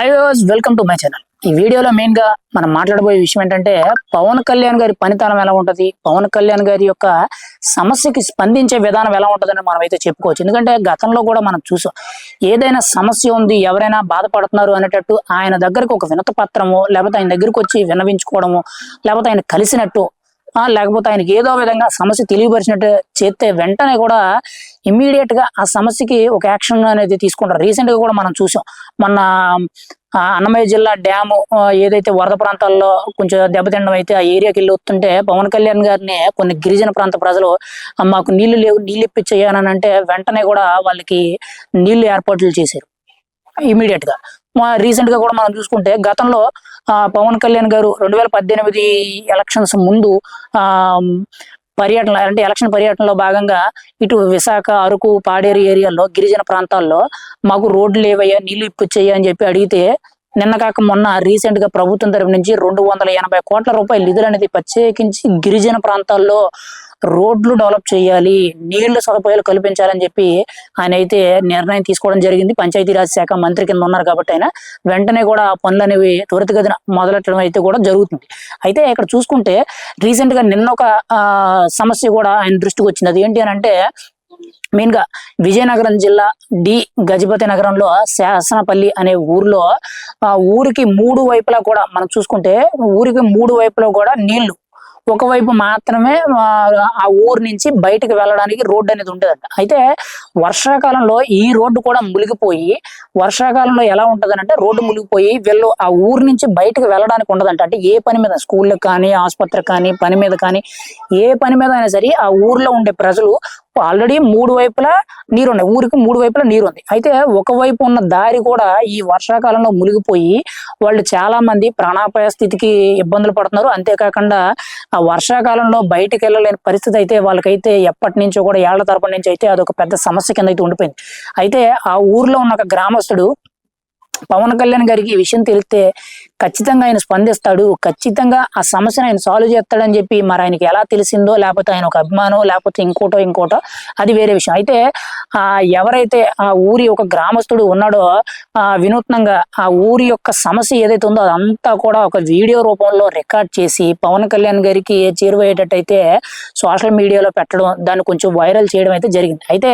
Hi viewers, welcome to my channel. ఈ వీడియోలో main గా మనం మాట్లాడబోయే విషయం ఏంటంటే పవన్ కళ్యాణ్ గారి పనితనం ఎలా ఉంటది, పవన్ కళ్యాణ్ గారి యొక్క సమస్యకి స్పందించే విధానం ఎలా ఉంటుందని మనం అయితే చెప్పుకోవచ్చు. ఎందుకంటే గతంలో కూడా మనం చూసాం, ఏదైనా సమస్య ఉంది, ఎవరైనా బాధపడుతున్నారు అనేటట్టు ఆయన దగ్గరకు ఒక వినతి పత్రము, లేకపోతే ఆయన దగ్గరకు వచ్చి విన్నవించుకోవడము, లేకపోతే ఆయన కలిసినట్టు, లేకపోతే ఆయనకి ఏదో విధంగా సమస్య తెలియపరిచినట్టు చేస్తే వెంటనే కూడా ఇమ్మీడియట్ గా ఆ సమస్యకి ఒక యాక్షన్ అనేది తీసుకుంటారు. రీసెంట్ గా కూడా మనం చూసాం, మొన్న అన్నమయ్య జిల్లా డ్యాము ఏదైతే వరద ప్రాంతాల్లో కొంచెం దెబ్బతిండం అయితే ఆ ఏరియాకి వెళ్ళి వస్తుంటే పవన్ కళ్యాణ్ గారిని కొన్ని గిరిజన ప్రాంత ప్రజలు మాకు నీళ్లు లేవు, నీళ్ళు ఇప్పించేయని అంటే వెంటనే కూడా వాళ్ళకి నీళ్లు ఏర్పాట్లు చేశారు ఇమీడియట్ గా. రీసెంట్ గా కూడా మనం చూసుకుంటే గతంలో పవన్ కళ్యాణ్ గారు 2018 ఎలక్షన్స్ ముందు పర్యటన అంటే ఎలక్షన్ పర్యటనలో భాగంగా ఇటు విశాఖ, అరకు, పాడేరు ఏరియాలో గిరిజన ప్రాంతాల్లో మాకు రోడ్లు లేవయ్యా, నీళ్లు ఇప్పించయ్యా అని చెప్పి అడిగితే నిన్న కాక మొన్న రీసెంట్ గా ప్రభుత్వం తరఫు నుంచి 280 కోట్ల రూపాయల నిధులు అనేది ప్రత్యేకించి గిరిజన ప్రాంతాల్లో రోడ్లు డెవలప్ చేయాలి, నీళ్ల సదుపాయాలు కల్పించాలని చెప్పి ఆయన అయితే నిర్ణయం తీసుకోవడం జరిగింది. పంచాయతీరాజ్ శాఖ మంత్రి కింద ఉన్నారు కాబట్టి ఆయన వెంటనే కూడా పనులు అనేవి త్వరితగతిన మొదలెట్టడం అయితే కూడా జరుగుతుంది. అయితే ఇక్కడ చూసుకుంటే రీసెంట్ గా నిన్న ఒక సమస్య కూడా ఆయన దృష్టికి వచ్చింది. అది ఏంటి అని అంటే మెయిన్ గా విజయనగరం జిల్లా గజపతి నగరంలో శాసనపల్లి అనే ఊర్లో ఊరికి 3 వైపులా కూడా మనం చూసుకుంటే ఊరికి 3 వైపులా కూడా నీళ్లు, ఒకవైపు మాత్రమే ఆ ఊరు నుంచి బయటకు వెళ్ళడానికి రోడ్డు అనేది ఉంటుందంట. అయితే వర్షాకాలంలో ఈ రోడ్డు కూడా మునిగిపోయి, వర్షాకాలంలో ఎలా ఉంటదని అంటే రోడ్డు మునిగిపోయి వీళ్ళు ఆ ఊరు నుంచి బయటకు వెళ్ళడానికి ఉండదంట. అంటే ఏ పని మీద, స్కూళ్ళకి కానీ, ఆసుపత్రికి కానీ, పని మీద కానీ, ఏ పని మీద అయినా సరే ఆ ఊర్లో ఉండే ప్రజలు ఆల్రెడీ 3 వైపులా నీరు ఉన్నాయి, ఊరికి 3 వైపులా నీరు ఉంది. అయితే ఒకవైపు ఉన్న దారి కూడా ఈ వర్షాకాలంలో మునిగిపోయి వాళ్ళు చాలా మంది ప్రాణాపాయ స్థితికి ఇబ్బందులు పడుతున్నారు. అంతేకాకుండా ఆ వర్షాకాలంలో బయటకు వెళ్ళలేని పరిస్థితి అయితే వాళ్ళకైతే ఎప్పటి నుంచో కూడా ఏళ్ల తరపు నుంచి అయితే అదొక పెద్ద సమస్య కింద అయితే ఉండిపోయింది. అయితే ఆ ఊర్లో ఉన్న ఒక గ్రామస్తుడు పవన్ కళ్యాణ్ గారికి ఈ విషయం తెలిస్తే ఖచ్చితంగా ఆయన స్పందిస్తాడు, ఖచ్చితంగా ఆ సమస్యను ఆయన సాల్వ్ చేస్తాడని చెప్పి మరి ఆయనకి ఎలా తెలిసిందో, లేకపోతే ఆయన ఒక అభిమానం, లేకపోతే ఇంకోటో అది వేరే విషయం. అయితే ఎవరైతే ఆ ఊరి ఒక గ్రామస్తుడు ఉన్నాడో వినూత్నంగా ఆ ఊరి యొక్క సమస్య ఏదైతే ఉందో అదంతా కూడా ఒక వీడియో రూపంలో రికార్డ్ చేసి పవన్ కళ్యాణ్ గారికి చేరువయ్యేటట్టయితే సోషల్ మీడియాలో పెట్టడం, దాన్ని కొంచెం వైరల్ చేయడం అయితే జరిగింది. అయితే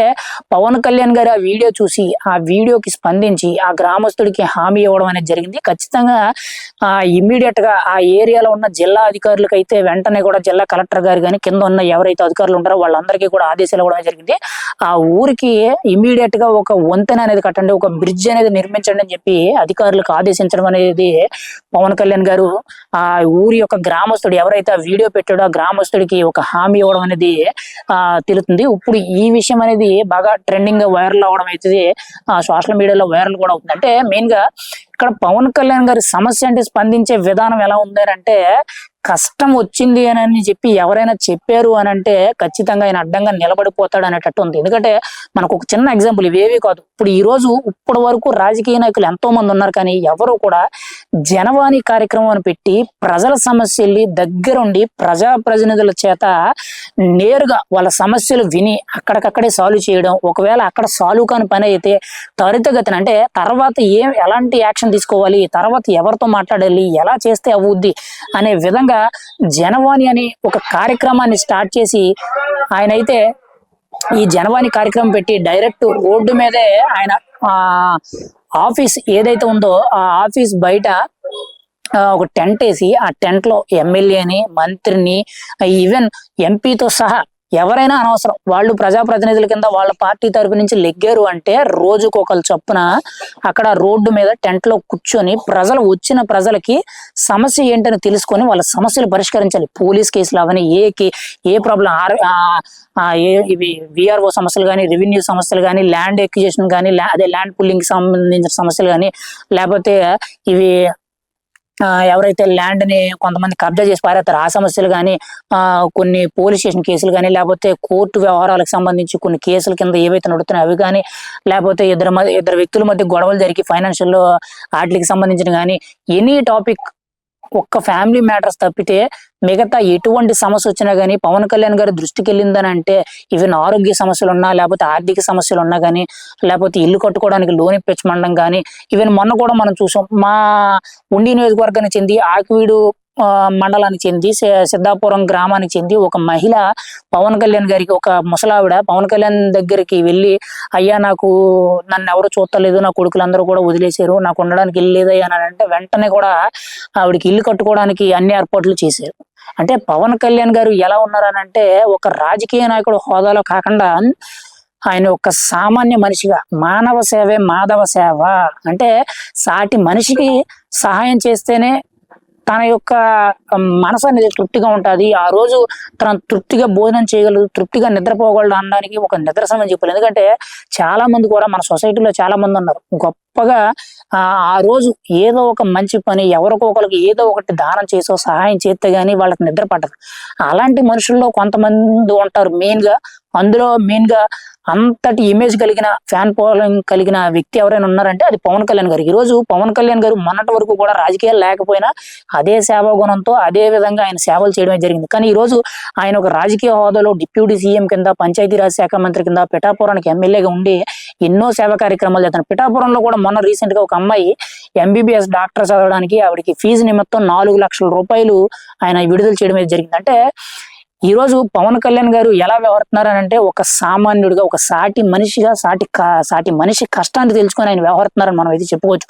పవన్ కళ్యాణ్ గారు ఆ వీడియో చూసి ఆ వీడియోకి స్పందించి ఆ గ్రామస్తుడికి హామీ ఇవ్వడం అనేది జరిగింది. ఖచ్చితంగా ఇమ్మీడియట్ గా ఆ ఏరియాలో ఉన్న జిల్లా అధికారులకు అయితే వెంటనే కూడా జిల్లా కలెక్టర్ గారు కానీ కింద ఉన్న ఎవరైతే అధికారులు ఉంటారో వాళ్ళందరికీ కూడా ఆదేశాలు ఇవ్వడం జరిగింది. ఆ ఊరికి ఇమ్మీడియట్ గా ఒక వంతెన అనేది కట్టండి, ఒక బ్రిడ్జ్ అనేది నిర్మించండి అని చెప్పి అధికారులకు ఆదేశించడం అనేది పవన్ కళ్యాణ్ గారు ఆ ఊరి యొక్క గ్రామస్తుడు ఎవరైతే ఆ వీడియో పెట్టాడో ఆ గ్రామస్తుడికి ఒక హామీ ఇవ్వడం అనేది తెలుస్తుంది. ఇప్పుడు ఈ విషయం అనేది బాగా ట్రెండింగ్ గా వైరల్ అవడం అయితే సోషల్ మీడియాలో వైరల్ కూడా అవుతుంది. అంటే మెయిన్ గా ఇక్కడ పవన్ కళ్యాణ్ గారి సమస్య అంటే స్పందించే విధానం ఎలా ఉంది అంటే, కష్టం వచ్చింది అని చెప్పి ఎవరైనా చెప్పారు అని అంటే ఖచ్చితంగా ఆయన అడ్డంగా నిలబడిపోతాడు అనేటట్టు ఉంది. ఎందుకంటే మనకు ఒక చిన్న ఎగ్జాంపుల్, ఇవేవి కాదు, ఇప్పుడు ఈ రోజు ఇప్పటి వరకు రాజకీయ నాయకులు ఎంతో మంది ఉన్నారు, కానీ ఎవరు కూడా జనవాణి కార్యక్రమం అని పెట్టి ప్రజల సమస్యల్ని దగ్గరుండి ప్రజాప్రతినిధుల చేత నేరుగా వాళ్ళ సమస్యలు విని అక్కడికక్కడే సాల్వ్ చేయడం, ఒకవేళ అక్కడ సాల్వ్ కాని పని అయితే త్వరితగతిన అంటే తర్వాత ఎలాంటి యాక్షన్ తీసుకోవాలి, తర్వాత ఎవరితో మాట్లాడాలి, ఎలా చేస్తే అవుద్ది అనే విధంగా జనవాణి అని ఒక కార్యక్రమాన్ని స్టార్ట్ చేసి ఆయన అయితే ఈ జనవాణి కార్యక్రమం పెట్టి డైరెక్ట్ రోడ్డు మీదే ఆయన ఆఫీస్ ఏదైతే ఉందో ఆ ఆఫీస్ బయట ఒక టెంట్ వేసి ఆ టెంట్ లో ఎమ్మెల్యేని, మంత్రిని, ఈవెన్ ఎంపీతో సహా ఎవరైనా అనవసరం, వాళ్ళు ప్రజాప్రతినిధుల కింద వాళ్ళ పార్టీ తరపు నుంచి లెగ్గారు అంటే రోజుకు ఒకరు చొప్పున అక్కడ రోడ్డు మీద టెంట్ లో కూర్చొని వచ్చిన ప్రజలకి సమస్య ఏంటని తెలుసుకొని వాళ్ళ సమస్యలు పరిష్కరించాలి. పోలీస్ కేసులు అవన్నీ ఏ ప్రాబ్లం, ఇవి విఆర్ఓ సమస్యలు కానీ, రెవెన్యూ సమస్యలు కానీ, ల్యాండ్ ఎక్విజిషన్ కానీ, అదే ల్యాండ్ పుల్లింగ్ సంబంధించిన సమస్యలు కానీ, లేకపోతే ఇవి ఎవరైతే ల్యాండ్ ని కొంతమంది కబ్జా చేసి పారేస్తారు ఆ సమస్యలు కానీ, కొన్ని పోలీస్ స్టేషన్ కేసులు కానీ, లేకపోతే కోర్టు వ్యవహారాలకు సంబంధించి కొన్ని కేసుల కింద ఏవైతే నడుస్తున్నాయి అవి కానీ, లేకపోతే ఇద్దరు వ్యక్తుల మధ్య గొడవలు జరిగి ఫైనాన్షియల్ వాటికి సంబంధించిన కానీ, ఎనీ టాపిక్ ఒక్క ఫ్యామిలీ మ్యాటర్స్ తప్పితే మిగతా ఎటువంటి సమస్య వచ్చినా గానీ పవన్ కళ్యాణ్ గారి దృష్టికి వెళ్ళిందని అంటే ఈవెన్ ఆరోగ్య సమస్యలు ఉన్నా, లేకపోతే ఆర్థిక సమస్యలు ఉన్నా గానీ, లేకపోతే ఇల్లు కట్టుకోవడానికి లోన్ ఇప్పించమండం గానీ, ఈవెన్ మొన్న కూడా మనం చూసాం. మా ఉండి నియోజకవర్గానికి చెంది ఆకివీడు మండలానికి చెంది సిద్ధాపురం గ్రామానికి చెంది ఒక మహిళ పవన్ కళ్యాణ్ గారికి, ఒక ముసలావిడ పవన్ కళ్యాణ్ దగ్గరికి వెళ్ళి, అయ్యా నాకు నన్ను ఎవరు చూస్తలేదు, నా కొడుకులందరూ కూడా వదిలేశారు, నాకు ఉండడానికి ఇల్లు లేదయ్యా అని అంటే వెంటనే కూడా ఆవిడకి ఇల్లు కట్టుకోవడానికి అన్ని ఏర్పాట్లు చేశారు. అంటే పవన్ కళ్యాణ్ గారు ఎలా ఉన్నారనంటే ఒక రాజకీయ నాయకుడు హోదాలో కాకుండా ఆయన ఒక సామాన్య మనిషిగా మానవ సేవే మాధవ సేవ, అంటే సాటి మనిషికి సహాయం చేస్తేనే తన యొక్క మనసు అనేది తృప్తిగా ఉంటుంది. ఆ రోజు తన తృప్తిగా భోజనం చేయగలదు, తృప్తిగా నిద్రపోగలడు అనడానికి ఒక నిదర్శనం అని చెప్పాలి. ఎందుకంటే చాలా మంది కూడా మన సొసైటీలో చాలా మంది ఉన్నారు గొప్పగా ఆ రోజు ఏదో ఒక మంచి పని ఎవరికో ఒకరికి ఏదో ఒకటి దానం చేసో సహాయం చేస్తే గానీ వాళ్ళకి నిద్ర పట్టదు. అలాంటి మనుషుల్లో కొంతమంది ఉంటారు అందులో మెయిన్ గా అంతటి ఇమేజ్ కలిగిన ఫ్యాన్ ఫాలోయింగ్ కలిగిన వ్యక్తి ఎవరైనా ఉన్నారంటే అది పవన్ కళ్యాణ్ గారు. ఈ రోజు పవన్ కళ్యాణ్ గారు మొన్నటి వరకు కూడా రాజకీయాలు లేకపోయినా అదే సేవా గుణంతో అదే విధంగా ఆయన సేవలు చేయడమే జరిగింది. కానీ ఈ రోజు ఆయన ఒక రాజకీయ హోదాలో డిప్యూటీ సీఎం కింద, పంచాయతీరాజ్ శాఖ మంత్రి కింద, పిఠాపురానికి ఎమ్మెల్యేగా ఉండి ఎన్నో సేవా కార్యక్రమాలు చేస్తున్నారు. పిఠాపురంలో కూడా మొన్న రీసెంట్ గా ఒక అమ్మాయి ఎంబీబీఎస్ డాక్టర్ చదవడానికి ఆవిడకి ఫీజు నిమిత్తం 4 లక్షల రూపాయలు ఆయన విడుదల చేయడం జరిగింది. అంటే ఈ రోజు పవన్ కళ్యాణ్ గారు ఎలా వ్యవహరిస్తున్నారని ఒక సామాన్యుడిగా, ఒక సాటి మనిషిగా, సాటి మనిషి కష్టాన్ని తెలుసుకొని ఆయన వ్యవహరిస్తున్నారని మనం అయితే చెప్పుకోవచ్చు.